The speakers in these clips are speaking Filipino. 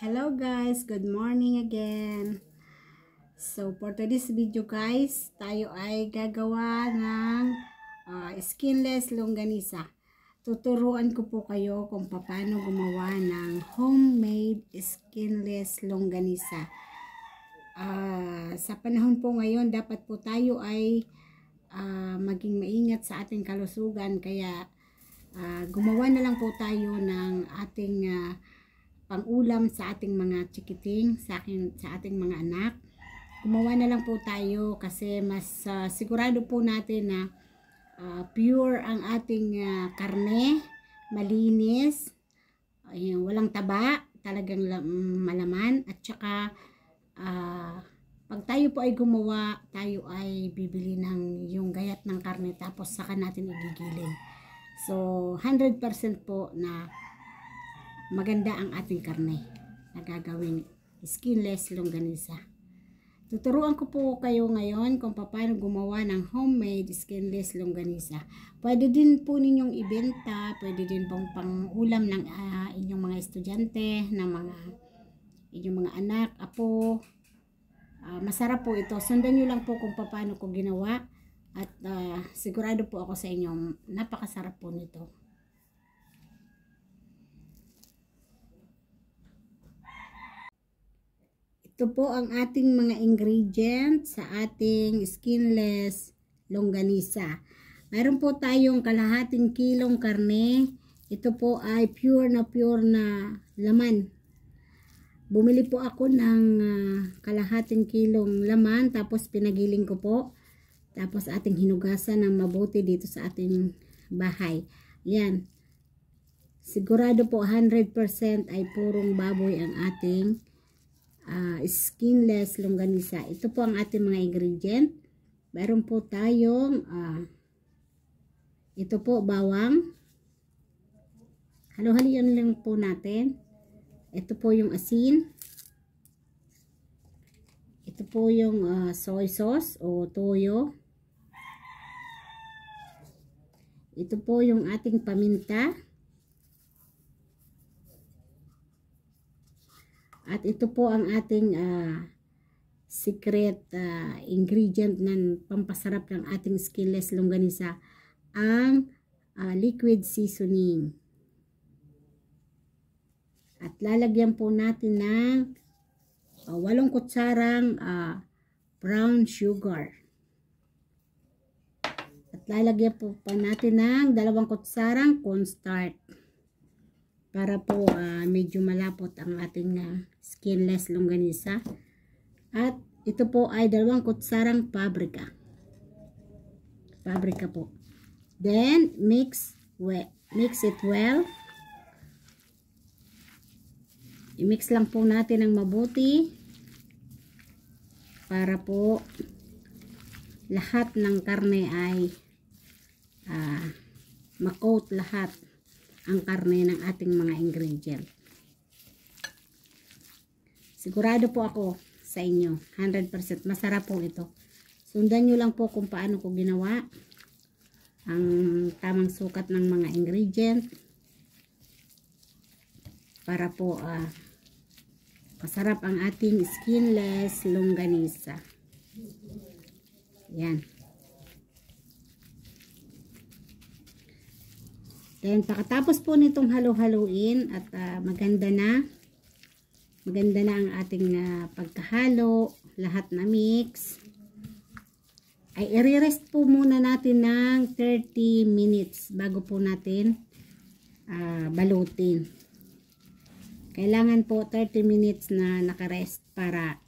Hello guys, good morning again. So for today's video guys, tayo ay gagawa ng skinless longganisa. Tuturuan ko po kayo kung paano gumawa ng homemade skinless longganisa. Sa panahon po ngayon, dapat po tayo ay maging maingat sa ating kalusugan. Kaya gumawa na lang po tayo ng ating pang-ulam sa ating mga chikiting, sa ating mga anak. Gumawa na lang po tayo kasi mas sigurado po natin na pure ang ating karne, malinis, walang taba, talagang malaman, at saka pag tayo po ay gumawa, tayo ay bibili ng yung gayat ng karne tapos saka natin igigilin. So 100% po na maganda ang ating karne na gagawing skinless longganisa. Tuturuan ko po kayo ngayon kung paano gumawa ng homemade skinless longganisa. Pwede din po ninyong ibenta, pwede din pong pang-ulam ng inyong mga estudyante, ng inyong mga anak, apo. Masarap po ito. Sundan nyo lang po kung paano ko ginawa at sigurado po ako sa inyo, napakasarap po nito. Ito po ang ating mga ingredients sa ating skinless longganisa. Mayroon po tayong kalahating kilong karne. Ito po ay pure na laman. Bumili po ako ng kalahating kilong laman, tapos pinagiling ko po. Tapos ating hinugasan ng mabuti dito sa ating bahay. Yan. Sigurado po 100% ay purong baboy ang ating skinless longganisa. Ito po ang ating mga ingredient. Meron po tayong ito po bawang. Halo-halian lang po natin. Ito po yung asin. Ito po yung soy sauce o toyo. Ito po yung ating paminta. At ito po ang ating secret ingredient ng pampasarap ng ating skinless longganisa, ang liquid seasoning. At lalagyan po natin ng 8 kutsarang brown sugar. At lalagyan po pa natin ng 2 kutsarang cornstarch para po medyo malapot ang ating skinless longganisa. At ito po ay 2 kutsarang paprika. Paprika po. Then mix it well. I-mix lang po natin ng mabuti para po lahat ng karne ay ma-coat lahat ang karne ng ating mga ingredient. Sigurado po ako sa inyo, 100% masarap po ito. Sundan nyo lang po kung paano ko ginawa ang tamang sukat ng mga ingredient para po masarap ang ating skinless longganisa. Yan. Then, pagkatapos po nitong halo-haluin at maganda na ang ating pagkahalo, lahat na mix, ay i-rest po muna natin ng 30 minutes bago po natin balutin. Kailangan po 30 minutes na nakarest para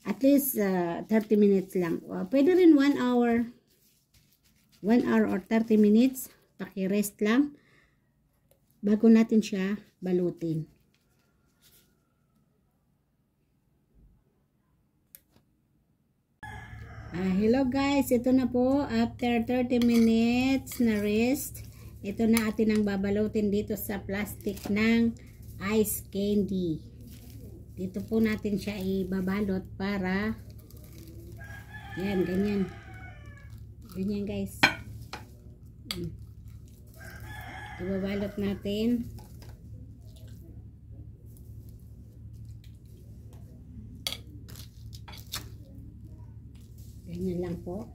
at least 30 minutes lang. Pwede rin 1 hour. 1 hour or 30 minutes. Paki-rest lang bago natin siya balutin. Hello guys, ito na po after 30 minutes na rest. Ito na atin ang babalutin dito sa plastic ng ice candy. Dito po natin siya ibabalot para yan, ganyan. Ganyan guys. Ibabalot natin. Ganyan lang po.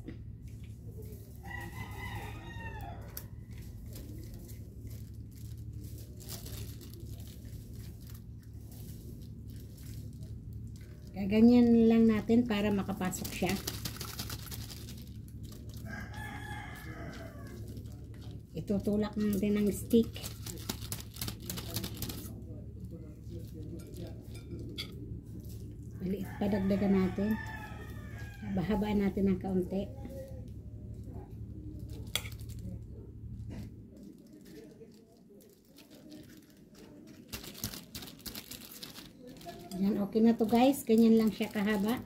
Ganyan lang natin para makapasok siya. Itutulak natin ng stick. Maliit pa, dagdagan natin. Habaan natin ng kaunti. Yan, okay na to guys. Ganyan lang siya kahaba.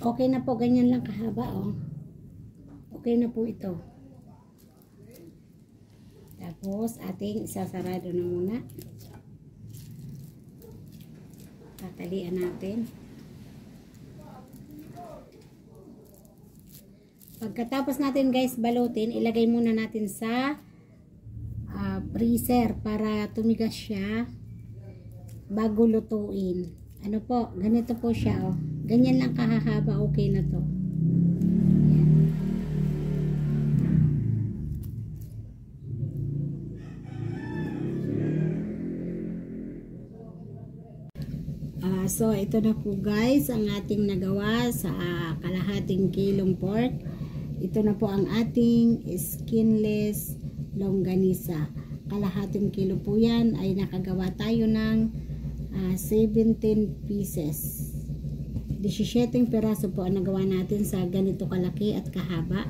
Okay na po, ganyan lang kahaba, oh. Okay na po ito. Tapos, ating isasarado na muna. Tatalian natin. Pagkatapos natin guys balutin, ilagay muna natin sa freezer para tumigas siya bago lutuin. Ano po, ganito po siya, oh. Ganyan lang kahahaba, okay na to. So, ito na po guys ang ating nagawa sa kalahating kilong pork. Ito na po ang ating skinless longganisa. Kalahating kilo po yan ay nakagawa tayo ng 17 pieces. 17 peraso po ang nagawa natin sa ganito kalaki at kahaba.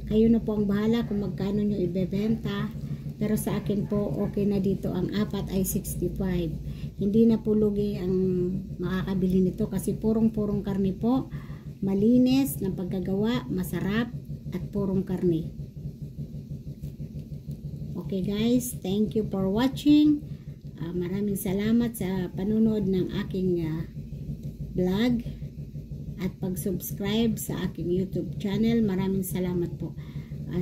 Kayo na po ang bahala kung magkano nyo ibebenta. Pero sa akin po, okay na dito. Ang apat ay 65. Hindi na po lugi ang makakabili nito kasi purong-purong karne po. Malinis ng pagkagawa, masarap, at purong karne. Okay guys, thank you for watching. Maraming salamat sa panunood ng aking vlog at pag-subscribe sa aking YouTube channel. Maraming salamat po.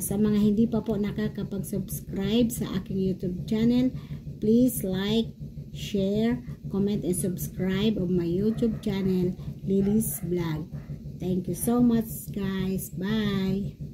Sa mga hindi pa po nakakapag-subscribe sa aking YouTube channel, please like, share, comment, and subscribe of my YouTube channel, Lily's Vlog. Thank you so much guys. Bye!